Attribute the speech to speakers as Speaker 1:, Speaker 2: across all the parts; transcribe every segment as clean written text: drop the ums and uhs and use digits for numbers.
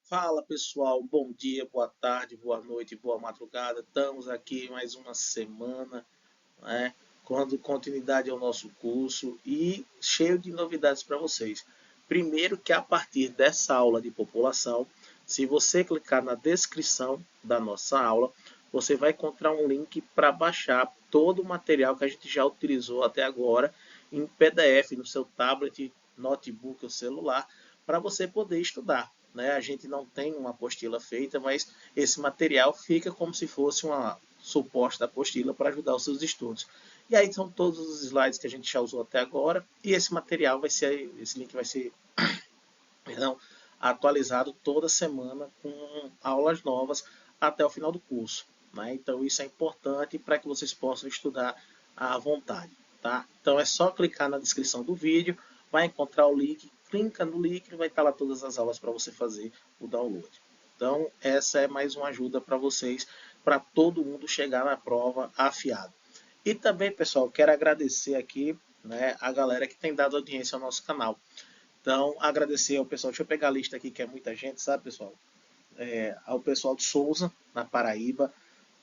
Speaker 1: Fala pessoal, bom dia, boa tarde, boa noite, boa madrugada. Estamos aqui mais uma semana, né, dando continuidade ao nosso curso e cheio de novidades para vocês. Primeiro que a partir dessa aula de população, se você clicar na descrição da nossa aula, você vai encontrar um link para baixar todo o material que a gente já utilizou até agora em PDF no seu tablet, notebook ou celular, para você poder estudar. Né? A gente não tem uma apostila feita, mas esse material fica como se fosse uma suposta apostila para ajudar os seus estudos. E aí são todos os slides que a gente já usou até agora e esse material vai ser, esse link vai ser, perdão, atualizado toda semana com aulas novas até o final do curso. Né? Então isso é importante para que vocês possam estudar à vontade. Tá? Então é só clicar na descrição do vídeo, vai encontrar o link, clica no link e vai estar lá todas as aulas para você fazer o download. Então essa é mais uma ajuda para vocês, para todo mundo chegar na prova afiado. E também, pessoal, quero agradecer aqui, né, a galera que tem dado audiência ao nosso canal. Então, agradecer ao pessoal, deixa eu pegar a lista aqui, que é muita gente, sabe, pessoal? Ao pessoal de Souza, na Paraíba,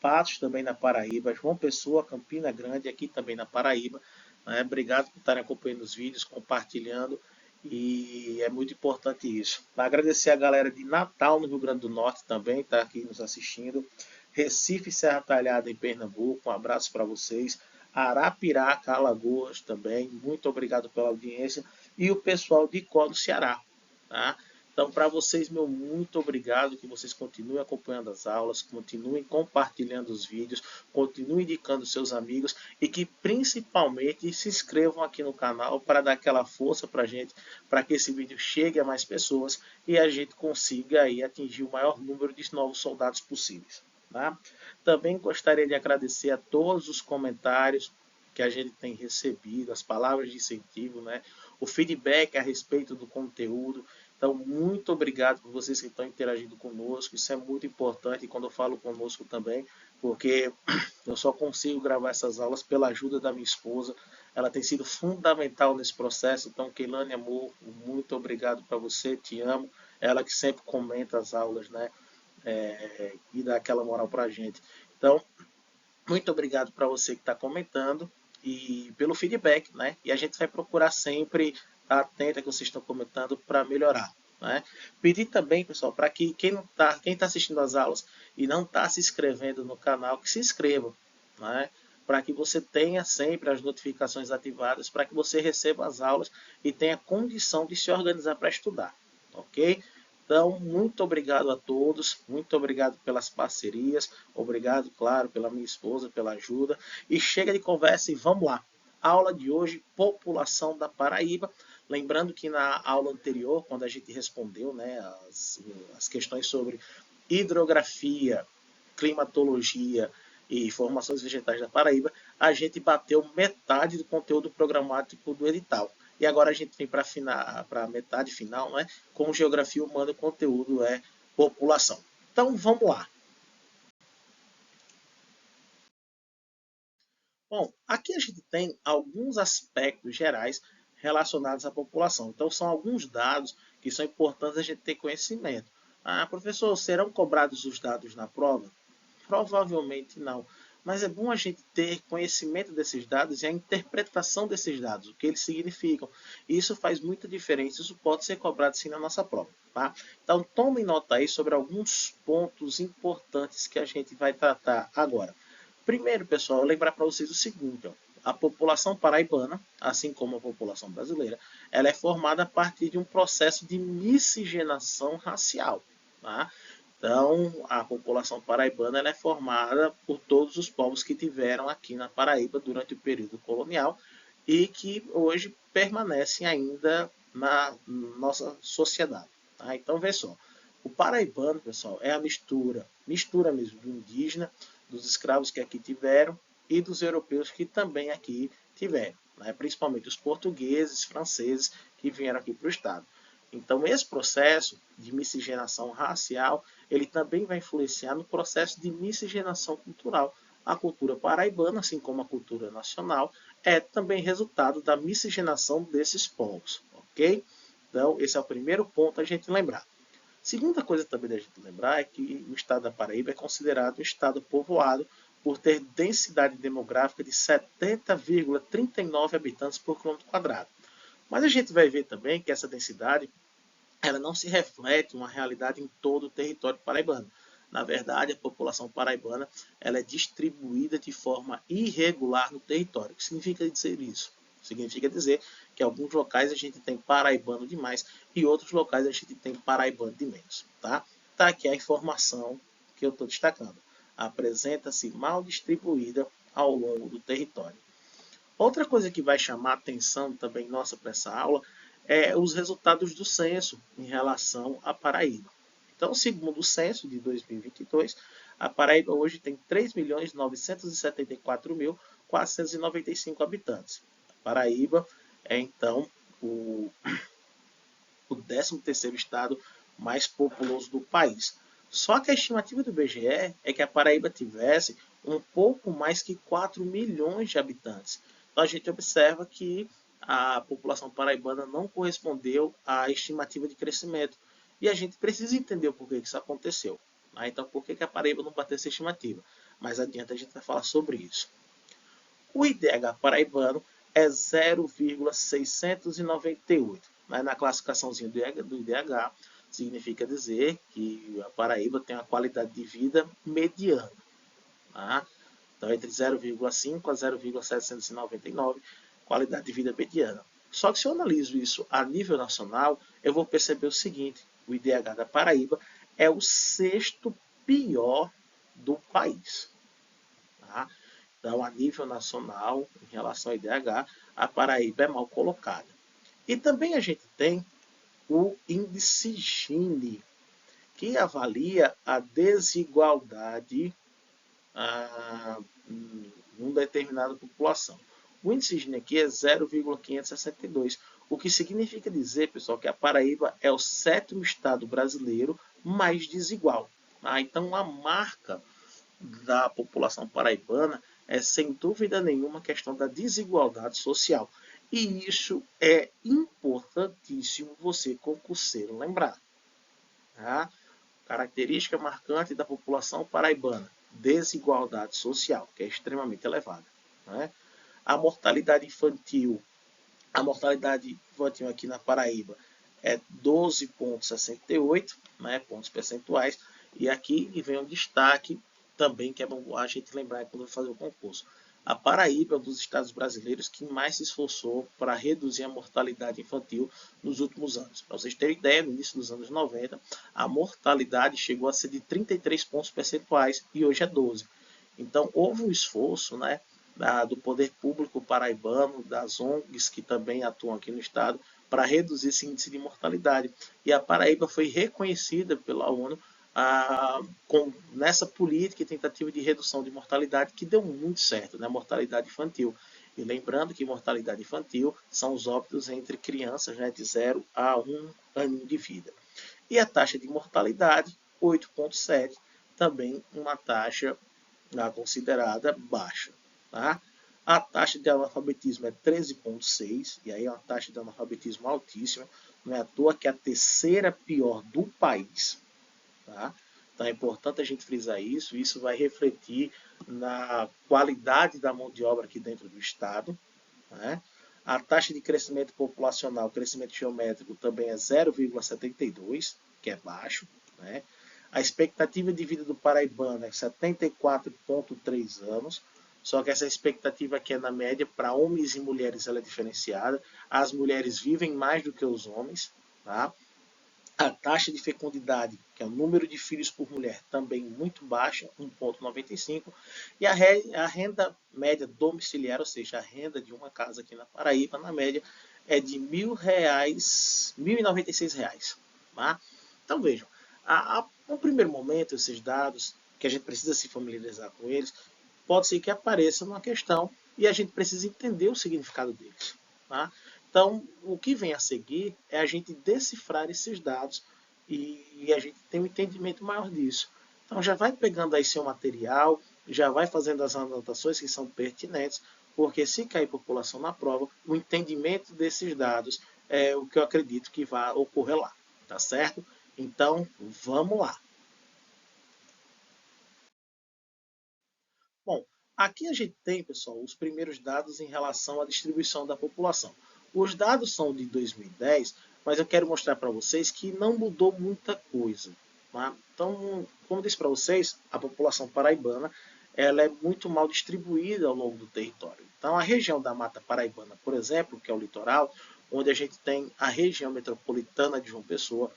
Speaker 1: Patos também na Paraíba, João Pessoa, Campina Grande, aqui também na Paraíba. Né? Obrigado por estarem acompanhando os vídeos, compartilhando, e é muito importante isso. Agradecer a galera de Natal, no Rio Grande do Norte, também está aqui nos assistindo. Recife, Serra Talhada, em Pernambuco, um abraço para vocês. Arapiraca, Alagoas também, muito obrigado pela audiência. E o pessoal de Có, do Ceará. Tá? Então, para vocês, meu muito obrigado, que vocês continuem acompanhando as aulas, continuem compartilhando os vídeos, continuem indicando seus amigos e que principalmente se inscrevam aqui no canal para dar aquela força para a gente, para que esse vídeo chegue a mais pessoas e a gente consiga aí atingir o maior número de novos soldados possíveis. Tá? Também gostaria de agradecer a todos os comentários que a gente tem recebido, as palavras de incentivo, né? O feedback a respeito do conteúdo. Então, muito obrigado por vocês que estão interagindo conosco. Isso é muito importante quando eu falo conosco também, porque eu só consigo gravar essas aulas pela ajuda da minha esposa. Ela tem sido fundamental nesse processo. Então, Keilane, amor, muito obrigado para você, te amo. Ela que sempre comenta as aulas, né? E dá aquela moral para a gente. Então, muito obrigado para você que está comentando e pelo feedback, né? E a gente vai procurar sempre estar atento a que vocês estão comentando para melhorar. Né? Pedir também, pessoal, para que quem está assistindo às aulas e não está se inscrevendo no canal, que se inscreva. Né? Para que você tenha sempre as notificações ativadas, para que você receba as aulas e tenha condição de se organizar para estudar. Ok? Então, muito obrigado a todos, muito obrigado pelas parcerias, obrigado, claro, pela minha esposa, pela ajuda. E chega de conversa e vamos lá. Aula de hoje, população da Paraíba. Lembrando que na aula anterior, quando a gente respondeu, né, as questões sobre hidrografia, climatologia e formações vegetais da Paraíba, a gente bateu metade do conteúdo programático do edital. E agora a gente vem para a metade final, né? Com geografia humana, o conteúdo é população. Então vamos lá. Bom, aqui a gente tem alguns aspectos gerais relacionados à população. Então são alguns dados que são importantes a gente ter conhecimento. Ah, professor, serão cobrados os dados na prova? Provavelmente não. Mas é bom a gente ter conhecimento desses dados e a interpretação desses dados, o que eles significam. Isso faz muita diferença. Isso pode ser cobrado sim na nossa prova. Tá? Então, tomem nota aí sobre alguns pontos importantes que a gente vai tratar agora. Primeiro, pessoal, lembrar para vocês o seguinte: ó, a população paraibana, assim como a população brasileira, ela é formada a partir de um processo de miscigenação racial. Tá? Então, a população paraibana ela é formada por todos os povos que tiveram aqui na Paraíba durante o período colonial e que hoje permanecem ainda na nossa sociedade. Tá? Então, vê só. O paraibano, pessoal, é a mistura mesmo do indígena, dos escravos que aqui tiveram e dos europeus que também aqui tiveram. Né? Principalmente os portugueses, franceses que vieram aqui para o estado. Então, esse processo de miscigenação racial, ele também vai influenciar no processo de miscigenação cultural. A cultura paraibana, assim como a cultura nacional, é também resultado da miscigenação desses povos, ok? Então, esse é o primeiro ponto a gente lembrar. Segunda coisa também da gente lembrar é que o estado da Paraíba é considerado um estado povoado por ter densidade demográfica de 70,39 habitantes por quilômetro quadrado. Mas a gente vai ver também que essa densidade ela não se reflete uma realidade em todo o território paraibano. Na verdade, a população paraibana ela é distribuída de forma irregular no território. O que significa dizer isso? Significa dizer que em alguns locais a gente tem paraibano de mais e outros locais a gente tem paraibano de menos. Tá aqui a informação que eu estou destacando. Apresenta-se mal distribuída ao longo do território. Outra coisa que vai chamar atenção também nossa para essa aula é os resultados do censo em relação à Paraíba. Então, segundo o censo de 2022, a Paraíba hoje tem 3.974.495 habitantes. A Paraíba é, então, o 13º estado mais populoso do país. Só que a estimativa do IBGE é que a Paraíba tivesse um pouco mais que 4 milhões de habitantes. Então a gente observa que a população paraibana não correspondeu à estimativa de crescimento. E a gente precisa entender o porquê que isso aconteceu. Então, por que a Paraíba não bateu essa estimativa? Mais adiante a gente vai falar sobre isso. O IDH paraibano é 0,698. Mas na classificaçãozinha do IDH, significa dizer que a Paraíba tem uma qualidade de vida mediana. Tá? Então, entre 0,5 a 0,799, qualidade de vida mediana. Só que se eu analiso isso a nível nacional, eu vou perceber o seguinte: o IDH da Paraíba é o 6º pior do país. Tá? Então, a nível nacional, em relação ao IDH, a Paraíba é mal colocada. E também a gente tem o índice Gini, que avalia a desigualdade em uma determinada população. O índice Gini aqui é 0,562, o que significa dizer, pessoal, que a Paraíba é o 7º estado brasileiro mais desigual. Então, a marca da população paraibana é, sem dúvida nenhuma, a questão da desigualdade social. E isso é importantíssimo você, concurseiro, lembrar. Tá? Característica marcante da população paraibana: desigualdade social, que é extremamente elevada. Né? A mortalidade infantil aqui na Paraíba é 12,68, né, pontos percentuais. E aqui vem um destaque também que é bom a gente lembrar quando fazer o concurso. A Paraíba é um dos estados brasileiros que mais se esforçou para reduzir a mortalidade infantil nos últimos anos. Para vocês terem ideia, no início dos anos 90, a mortalidade chegou a ser de 33 pontos percentuais e hoje é 12. Então, houve um esforço, né, do poder público paraibano, das ONGs que também atuam aqui no estado, para reduzir esse índice de mortalidade. E a Paraíba foi reconhecida pela ONU nessa política e tentativa de redução de mortalidade que deu muito certo, né? Mortalidade infantil. E lembrando que mortalidade infantil são os óbitos entre crianças, né, de 0 a 1 ano de vida. E a taxa de mortalidade, 8,7, também uma taxa considerada baixa. Tá? A taxa de analfabetismo é 13,6, e aí é uma taxa de analfabetismo altíssima. Não é à toa que é a terceira pior do país. Tá? Então é importante a gente frisar isso. Isso vai refletir na qualidade da mão de obra aqui dentro do estado. Né? A taxa de crescimento populacional, crescimento geométrico, também é 0,72, que é baixo. Né? A expectativa de vida do paraibano é 74,3 anos. Só que essa expectativa aqui é na média, para homens e mulheres ela é diferenciada. As mulheres vivem mais do que os homens. Tá? A taxa de fecundidade, que é o número de filhos por mulher, também muito baixa, 1,95. E a renda média domiciliar, ou seja, a renda de uma casa aqui na Paraíba, na média, é de R$ 1.096. Tá? Então vejam, no primeiro momento, esses dados, que a gente precisa se familiarizar com eles, pode ser que apareça uma questão e a gente precisa entender o significado deles. Tá? Então, o que vem a seguir é a gente decifrar esses dados e a gente ter um entendimento maior disso. Então, já vai pegando aí seu material, já vai fazendo as anotações que são pertinentes, porque se cair população na prova, o entendimento desses dados é o que eu acredito que vai ocorrer lá. Tá certo? Então, vamos lá. Bom, aqui a gente tem, pessoal, os primeiros dados em relação à distribuição da população. Os dados são de 2010, mas eu quero mostrar para vocês que não mudou muita coisa. Tá? Então, como disse para vocês, a população paraibana ela é muito mal distribuída ao longo do território. Então, a região da Mata Paraibana, por exemplo, que é o litoral, onde a gente tem a região metropolitana de João Pessoa,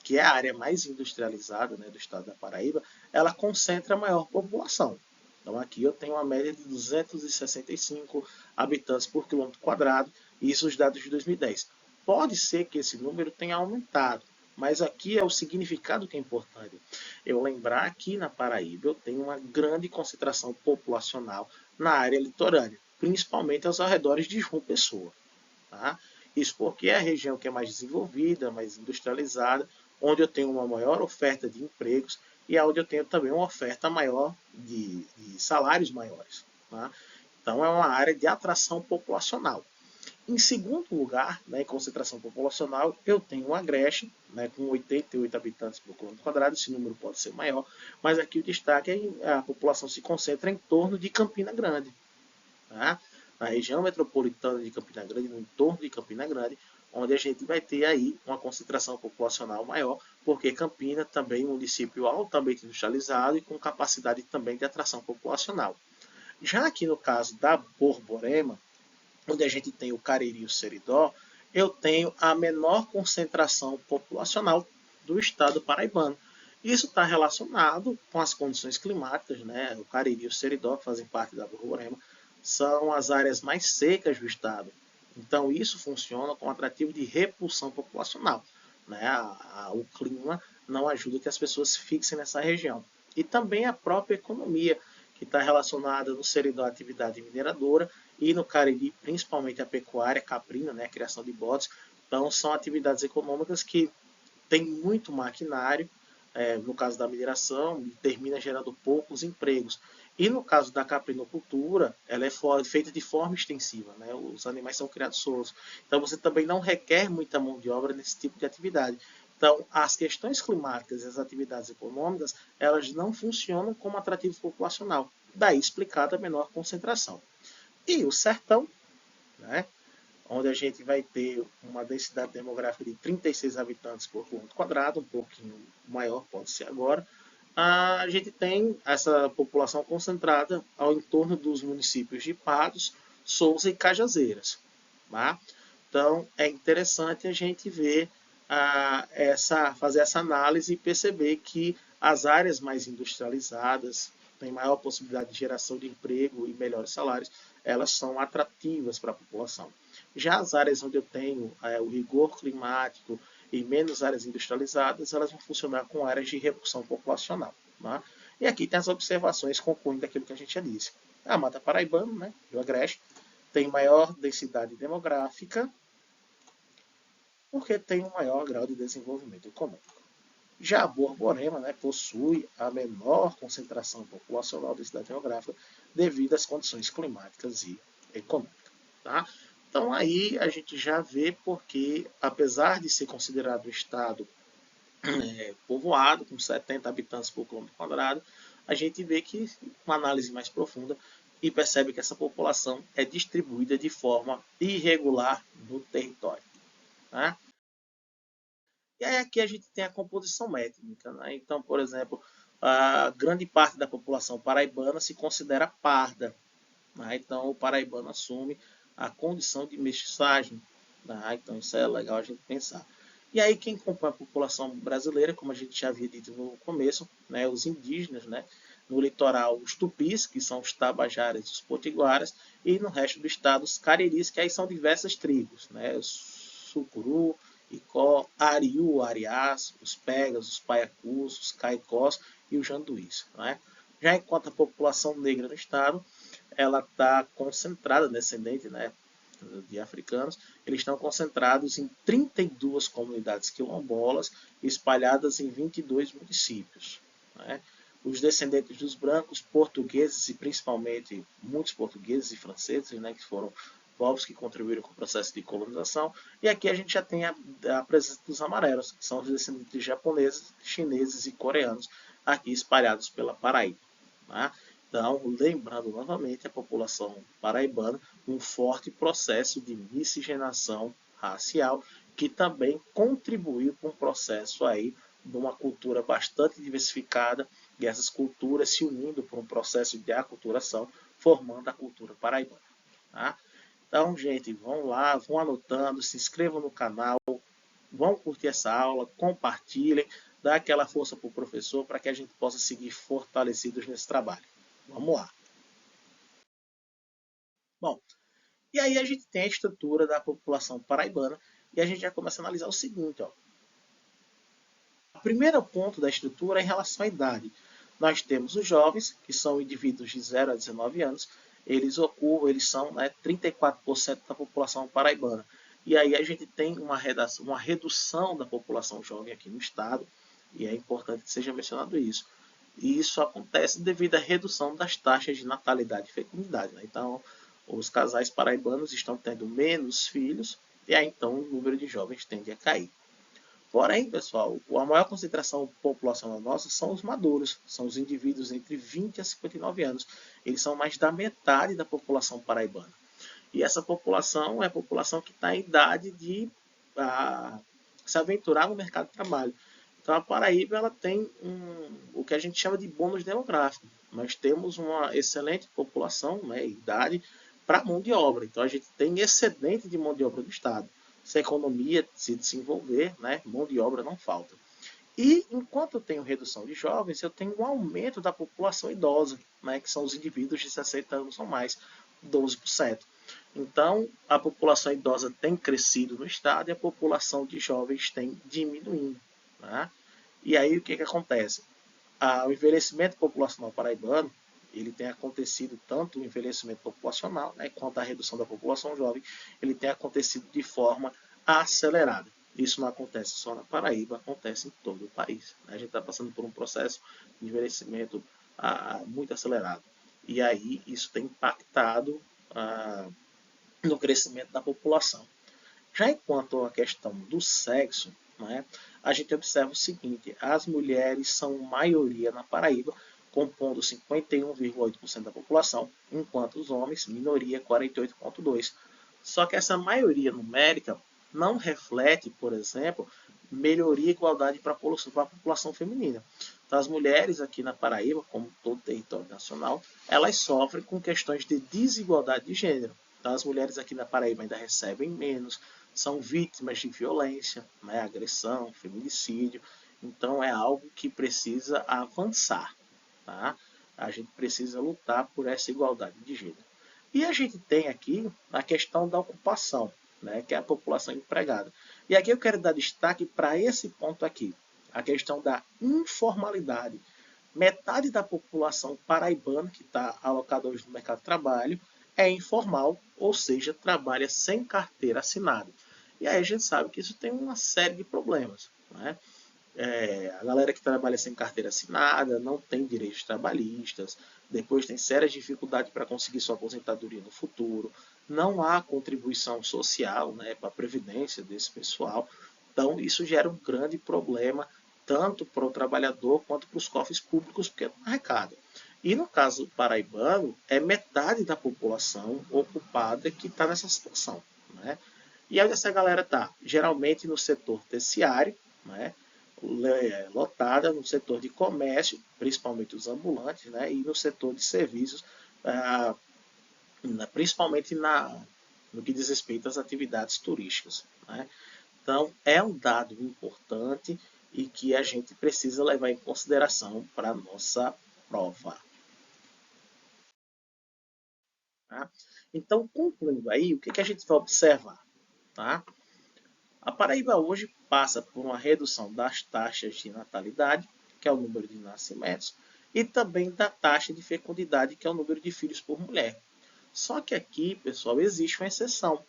Speaker 1: que é a área mais industrializada, né, do estado da Paraíba, ela concentra a maior população. Então aqui eu tenho uma média de 265 habitantes por quilômetro quadrado, isso os dados de 2010. Pode ser que esse número tenha aumentado, mas aqui é o significado que é importante. Eu lembrar que na Paraíba eu tenho uma grande concentração populacional na área litorânea, principalmente aos arredores de João Pessoa. Tá? Isso porque é a região que é mais desenvolvida, mais industrializada, onde eu tenho uma maior oferta de empregos e é onde eu tenho também uma oferta maior de salários maiores. Tá? Então é uma área de atração populacional. Em segundo lugar, né, em concentração populacional, eu tenho o Agreste, né, com 88 habitantes por quilômetro quadrado, esse número pode ser maior, mas aqui o destaque é que a população se concentra em torno de Campina Grande. Tá? Na região metropolitana de Campina Grande, no entorno de Campina Grande, onde a gente vai ter aí uma concentração populacional maior, porque Campina também é um município altamente industrializado e com capacidade também de atração populacional. Já aqui no caso da Borborema, onde a gente tem o Cariri e o Seridó, eu tenho a menor concentração populacional do estado paraibano. Isso está relacionado com as condições climáticas, né? O Cariri e o Seridó, que fazem parte da Borborema, são as áreas mais secas do estado. Então, isso funciona como atrativo de repulsão populacional. Né? O clima não ajuda que as pessoas se fixem nessa região. E também a própria economia, que está relacionada no Seridó à atividade mineradora e no Cariri, principalmente a pecuária caprina, né? A criação de bodes. Então, são atividades econômicas que têm muito maquinário, no caso da mineração, termina gerando poucos empregos. E no caso da caprinocultura, ela é feita de forma extensiva, né? Os animais são criados solos. Então você também não requer muita mão de obra nesse tipo de atividade. Então, as questões climáticas e as atividades econômicas, elas não funcionam como atrativo populacional. Daí explicada a menor concentração. E o sertão, né? Onde a gente vai ter uma densidade demográfica de 36 habitantes por quilômetro quadrado, um pouquinho maior pode ser agora, a gente tem essa população concentrada ao entorno dos municípios de Patos, Souza e Cajazeiras. Tá? Então é interessante a gente ver fazer essa análise e perceber que as áreas mais industrializadas têm maior possibilidade de geração de emprego e melhores salários, elas são atrativas para a população. Já as áreas onde eu tenho o rigor climático e menos áreas industrializadas, elas vão funcionar com áreas de repulsão populacional. Tá? E aqui tem as observações concluindo aquilo que a gente já disse. A Mata Paraibana, né, do Agreste, tem maior densidade demográfica porque tem um maior grau de desenvolvimento econômico. Já a Borborema, né, possui a menor concentração populacional da cidade geográfica devido às condições climáticas e econômicas. Tá? Então aí a gente já vê porque, apesar de ser considerado um estado povoado, com 70 habitantes por quilômetro quadrado, a gente vê que uma análise mais profunda e percebe que essa população é distribuída de forma irregular no território. Tá? E aí aqui a gente tem a composição étnica. Né? Então, por exemplo, a grande parte da população paraibana se considera parda. Né? Então, o paraibano assume a condição de mestiçagem. Né? Então, isso é legal a gente pensar. E aí, quem compõe a população brasileira, como a gente já havia dito no começo, né? Os indígenas, né? No litoral, os tupis, que são os tabajaras e os potiguaras, e no resto do estado, os cariris, que aí são diversas tribos, né? Os sucuru, Icó, Ariú, Ariás, os Pegas, os Paiacus, os Caicós e os Janduís. Né? Já enquanto a população negra no estado, ela está concentrada, descendente né, de africanos, eles estão concentrados em 32 comunidades quilombolas, espalhadas em 22 municípios. Né? Os descendentes dos brancos, portugueses e principalmente muitos portugueses e franceses, né, que foram povos que contribuíram com o processo de colonização. E aqui a gente já tem a presença dos amarelos, que são os descendentes de japoneses, chineses e coreanos, aqui espalhados pela Paraíba. Tá? Então, lembrando novamente, a população paraibana, um forte processo de miscigenação racial, que também contribuiu para um processo aí de uma cultura bastante diversificada, e essas culturas se unindo para um processo de aculturação, formando a cultura paraibana. Tá? Então, gente, vão lá, vão anotando, se inscrevam no canal, vão curtir essa aula, compartilhem, dá aquela força para o professor para que a gente possa seguir fortalecidos nesse trabalho. Vamos lá. Bom, e aí a gente tem a estrutura da população paraibana e a gente já começa a analisar o seguinte, ó. O primeiro ponto da estrutura é em relação à idade. Nós temos os jovens, que são indivíduos de 0 a 19 anos, eles são 34% da população paraibana. E aí a gente tem uma redução da população jovem aqui no estado, e é importante que seja mencionado isso. E isso acontece devido à redução das taxas de natalidade e fecundidade. Né? Então, os casais paraibanos estão tendo menos filhos, e aí então o número de jovens tende a cair. Porém, pessoal, a maior concentração populacional nossa são os maduros, são os indivíduos entre 20 a 59 anos. Eles são mais da metade da população paraibana. E essa população é a população que está em idade de se aventurar no mercado de trabalho. Então, a Paraíba ela tem o que a gente chama de bônus demográfico. Nós temos uma excelente população, idade, para mão de obra. Então, a gente tem excedente de mão de obra do Estado. Se a economia se desenvolver, mão de obra não falta. E enquanto eu tenho redução de jovens, eu tenho um aumento da população idosa, que são os indivíduos de 60 anos ou mais, 12%. Então, a população idosa tem crescido no estado e a população de jovens tem diminuindo. Né? E aí o que acontece? O envelhecimento populacional paraibano, ele tem acontecido tanto o envelhecimento populacional, quanto a redução da população jovem, ele tem acontecido de forma acelerada. Isso não acontece só na Paraíba, acontece em todo o país. A gente está passando por um processo de envelhecimento muito acelerado. E aí isso tem impactado no crescimento da população. Já enquanto a questão do sexo, a gente observa o seguinte: as mulheres são maioria na Paraíba, compondo 51,8% da população, enquanto os homens, minoria, 48,2%. Só que essa maioria numérica não reflete, por exemplo, melhoria e igualdade para a população feminina. Então, as mulheres aqui na Paraíba, como todo o território nacional, elas sofrem com questões de desigualdade de gênero. Então, as mulheres aqui na Paraíba ainda recebem menos, são vítimas de violência, agressão, feminicídio. Então, é algo que precisa avançar. Tá? A gente precisa lutar por essa igualdade de gênero. E a gente tem aqui a questão da ocupação, que é a população empregada. E aqui eu quero dar destaque para esse ponto aqui, a questão da informalidade. Metade da população paraibana que está alocada hoje no mercado de trabalho é informal, ou seja, trabalha sem carteira assinada. E aí a gente sabe que isso tem uma série de problemas. A galera que trabalha sem carteira assinada não tem direitos trabalhistas, depois tem sérias dificuldades para conseguir sua aposentadoria no futuro, não há contribuição social para a previdência desse pessoal. Então isso gera um grande problema tanto para o trabalhador quanto para os cofres públicos, porque não arrecada. E no caso paraibano, é metade da população ocupada que está nessa situação. E onde essa galera está? Geralmente no setor terciário, lotada no setor de comércio, principalmente os ambulantes, e no setor de serviços, principalmente no que diz respeito às atividades turísticas. Então, é um dado importante e que a gente precisa levar em consideração para a nossa prova. Então, concluindo aí, o que a gente vai observar? A Paraíba hoje passa por uma redução das taxas de natalidade, que é o número de nascimentos, e também da taxa de fecundidade, que é o número de filhos por mulher. Só que aqui, pessoal, existe uma exceção.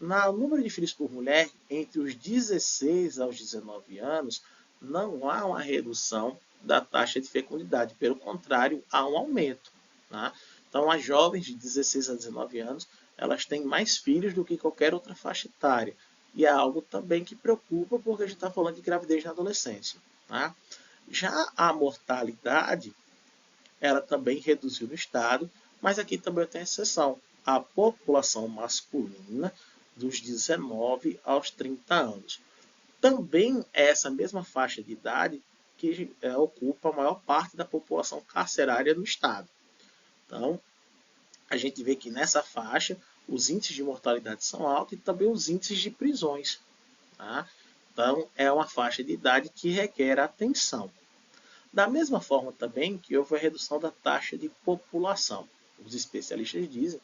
Speaker 1: No número de filhos por mulher, entre os 16 aos 19 anos, não há uma redução da taxa de fecundidade. Pelo contrário, há um aumento. Então, as jovens de 16 a 19 anos, elas têm mais filhos do que qualquer outra faixa etária. E é algo também que preocupa, porque a gente está falando de gravidez na adolescência. Tá? Já a mortalidade, ela também reduziu no estado, mas aqui também tem exceção. A população masculina dos 19 aos 30 anos. Também é essa mesma faixa de idade que ocupa a maior parte da população carcerária no estado. Então, a gente vê que nessa faixa os índices de mortalidade são altos e também os índices de prisões. Tá? Então, é uma faixa de idade que requer atenção. Da mesma forma também que houve a redução da taxa de população. Os especialistas dizem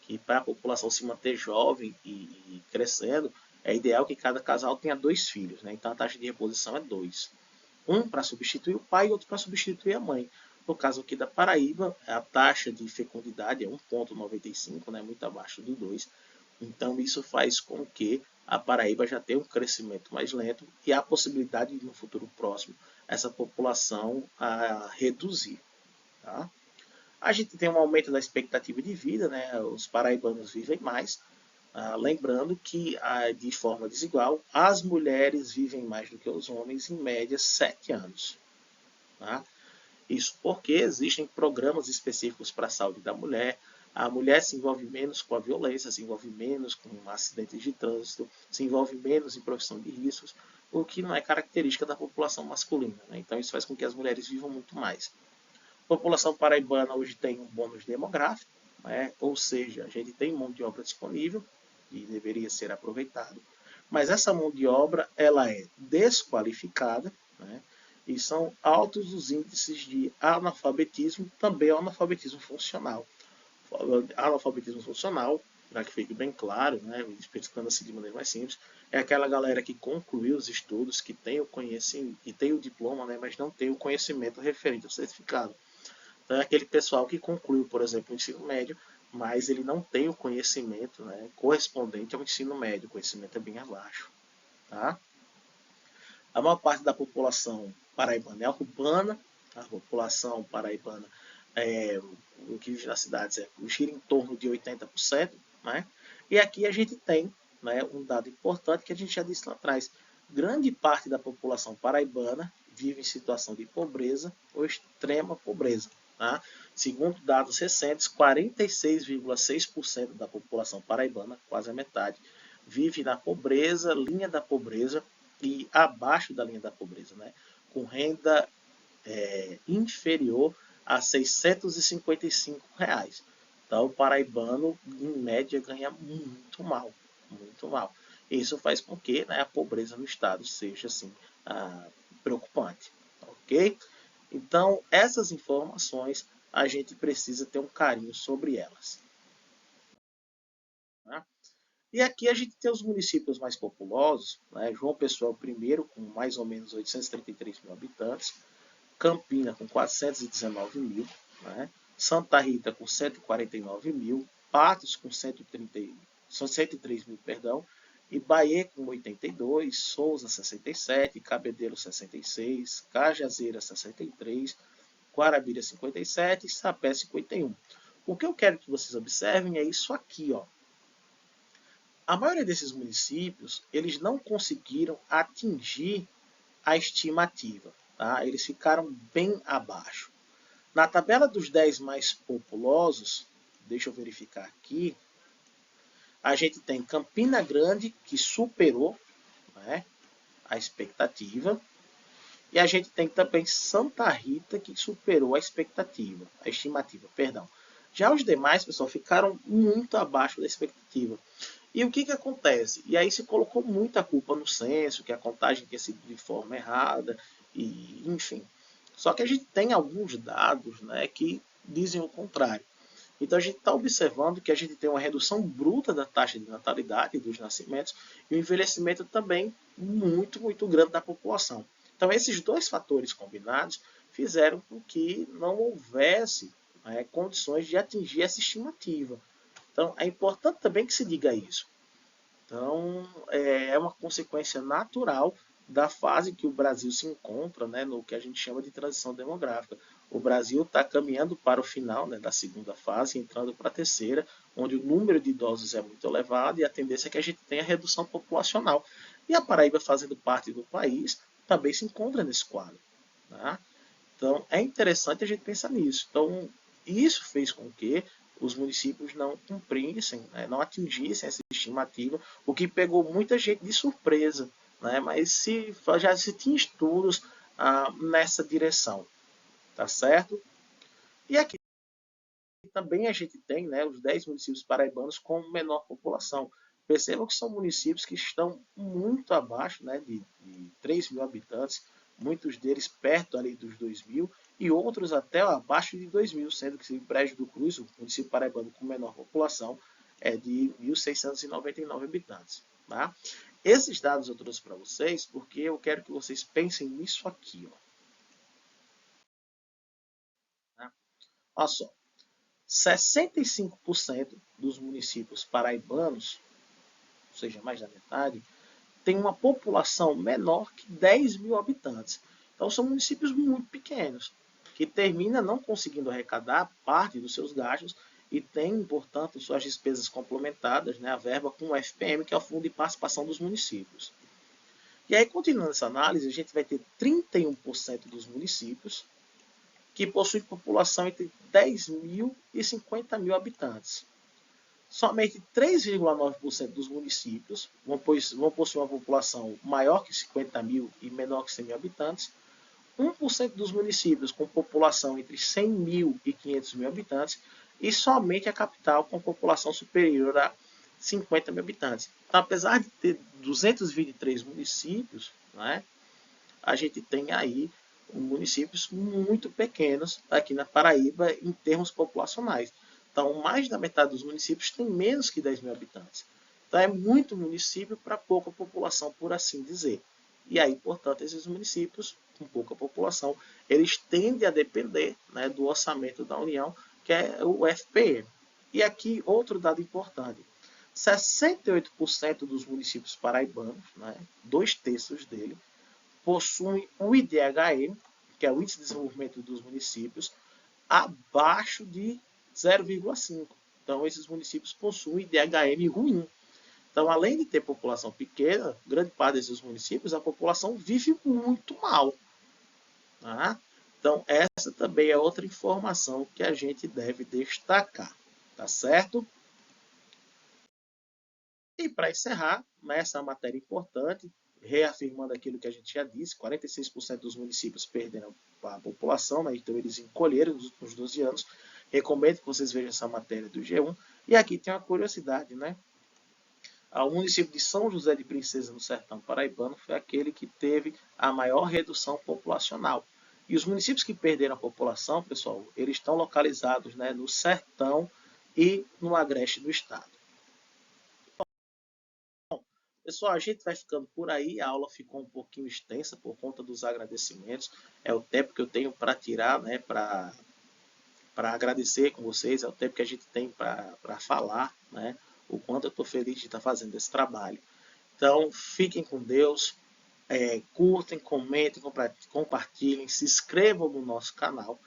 Speaker 1: que para a população se manter jovem e crescendo, é ideal que cada casal tenha 2 filhos. Né? Então a taxa de reposição é 2. Um para substituir o pai e outro para substituir a mãe. No caso aqui da Paraíba, a taxa de fecundidade é 1,95, né? Muito abaixo do 2. Então isso faz com que a Paraíba já tenha um crescimento mais lento e há a possibilidade de no futuro próximo essa população reduzir. Tá? A gente tem um aumento da expectativa de vida, né? Os paraibanos vivem mais. Lembrando que, de forma desigual, as mulheres vivem mais do que os homens, em média 7 anos. Tá? Isso porque existem programas específicos para a saúde da mulher. A mulher se envolve menos com a violência, se envolve menos com acidentes de trânsito, se envolve menos em profissão de riscos, o que não é característica da população masculina. Né? Então isso faz com que as mulheres vivam muito mais. A população paraibana hoje tem um bônus demográfico, né? Ou seja, a gente tem mão de obra disponível e deveria ser aproveitado. Mas essa mão de obra ela é desqualificada, né? E são altos os índices de analfabetismo, também analfabetismo funcional. Analfabetismo funcional, para que fique bem claro, né, explicando assim de maneira mais simples, é aquela galera que concluiu os estudos, que tem o conhecimento, que tem o diploma, né, mas não tem o conhecimento referente ao certificado. Então, é aquele pessoal que concluiu, por exemplo, o ensino médio, mas ele não tem o conhecimento, né, correspondente ao ensino médio. O conhecimento é bem abaixo. Tá? A maior parte da população paraibana é urbana. A população paraibana o que vive nas cidades gira em torno de 80%. Né? E aqui a gente tem, né, um dado importante que a gente já disse lá atrás. Grande parte da população paraibana vive em situação de pobreza ou extrema pobreza. Tá? Segundo dados recentes, 46,6% da população paraibana, quase a metade, vive na pobreza, linha da pobreza e abaixo da linha da pobreza, né? Com renda inferior a R$ 655. Então, o paraibano, em média, ganha muito mal, muito mal. Isso faz com que, né, a pobreza no estado seja assim, preocupante. Ok? Então, essas informações, a gente precisa ter um carinho sobre elas. Tá? E aqui a gente tem os municípios mais populosos. Né? João Pessoa é o primeiro, com mais ou menos 833 mil habitantes. Campina, com 419 mil. Né? Santa Rita, com 149 mil. Patos, com 103 mil, perdão. E Bahia, com 82. Souza, 67. Cabedelo, 66. Cajazeira, 63. Guarabira 57 e Sapé 51. O que eu quero que vocês observem é isso aqui, ó. A maioria desses municípios, eles não conseguiram atingir a estimativa, tá? Eles ficaram bem abaixo. Na tabela dos 10 mais populosos, deixa eu verificar aqui, a gente tem Campina Grande, que superou, né, a expectativa. E a gente tem também Santa Rita, que superou a expectativa, a estimativa, perdão. Já os demais, pessoal, ficaram muito abaixo da expectativa. E o que acontece? E aí se colocou muita culpa no censo, que a contagem tinha sido de forma errada, e enfim. Só que a gente tem alguns dados, né, que dizem o contrário. Então a gente está observando que a gente tem uma redução bruta da taxa de natalidade dos nascimentos e um envelhecimento também muito, muito grande da população. Então, esses dois fatores combinados fizeram com que não houvesse condições de atingir essa estimativa. Então, é importante também que se diga isso. Então, é uma consequência natural da fase que o Brasil se encontra, né, no que a gente chama de transição demográfica. O Brasil está caminhando para o final, né, da segunda fase, entrando para a terceira, onde o número de idosos é muito elevado e a tendência é que a gente tenha redução populacional. E a Paraíba, fazendo parte do país, também se encontra nesse quadro. Tá? Então, é interessante a gente pensar nisso. Então, isso fez com que os municípios não cumprissem, né, não atingissem essa estimativa, o que pegou muita gente de surpresa. Né, mas já se tinha estudos nessa direção, tá certo? E aqui também a gente tem, né, os 10 municípios paraibanos com menor população. Percebam que são municípios que estão muito abaixo, né, de 3 mil habitantes, muitos deles perto ali dos 2 mil e outros até abaixo de 2 mil, sendo que o Brejo do Cruz, o município paraibano com menor população, é de 1.699 habitantes. Tá? Esses dados eu trouxe para vocês porque eu quero que vocês pensem nisso aqui. Ó. Tá? Olha só. 65% dos municípios paraibanos, ou seja, mais da metade, tem uma população menor que 10 mil habitantes. Então são municípios muito pequenos, que terminam não conseguindo arrecadar parte dos seus gastos e tem, portanto, suas despesas complementadas, né, a verba com o FPM, que é o Fundo de Participação dos Municípios. E aí, continuando essa análise, a gente vai ter 31% dos municípios que possuem população entre 10 mil e 50 mil habitantes. Somente 3,9% dos municípios vão possuir uma população maior que 50 mil e menor que 100 mil habitantes. 1% dos municípios com população entre 100 mil e 500 mil habitantes. E somente a capital com população superior a 50 mil habitantes. Então, apesar de ter 223 municípios, né, a gente tem aí municípios muito pequenos aqui na Paraíba em termos populacionais. Então, mais da metade dos municípios tem menos que 10 mil habitantes. Então, é muito município para pouca população, por assim dizer. E aí, portanto, esses municípios com pouca população, eles tendem a depender, né, do orçamento da União, que é o FPM. E aqui, outro dado importante. 68% dos municípios paraibanos, né, 2/3 dele, possuem o IDHM, que é o Índice de Desenvolvimento dos Municípios, abaixo de 0,5. Então, esses municípios possuem IDHM ruim. Então, além de ter população pequena, grande parte desses municípios, a população vive muito mal. Tá? Então, essa também é outra informação que a gente deve destacar. Tá certo? E para encerrar, essa matéria importante, reafirmando aquilo que a gente já disse, 46% dos municípios perderam a população, né? Então eles encolheram nos últimos 12 anos. Recomendo que vocês vejam essa matéria do G1. E aqui tem uma curiosidade, né? O município de São José de Princesa, no sertão paraibano, foi aquele que teve a maior redução populacional. E os municípios que perderam a população, pessoal, eles estão localizados, né, no sertão e no agreste do estado. Pessoal, a gente vai ficando por aí. A aula ficou um pouquinho extensa por conta dos agradecimentos. É o tempo que eu tenho para tirar, né, para agradecer com vocês. É o tempo que a gente tem para falar, né, o quanto eu estou feliz de estar fazendo esse trabalho. Então, fiquem com Deus. Curtem, comentem, compartilhem, se inscrevam no nosso canal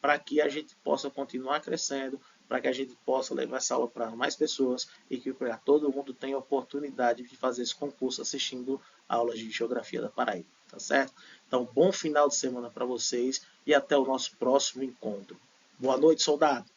Speaker 1: para que a gente possa continuar crescendo, para que a gente possa levar essa aula para mais pessoas e que para todo mundo tenha a oportunidade de fazer esse concurso assistindo aulas de Geografia da Paraíba, tá certo? Então, bom final de semana para vocês e até o nosso próximo encontro. Boa noite, soldado!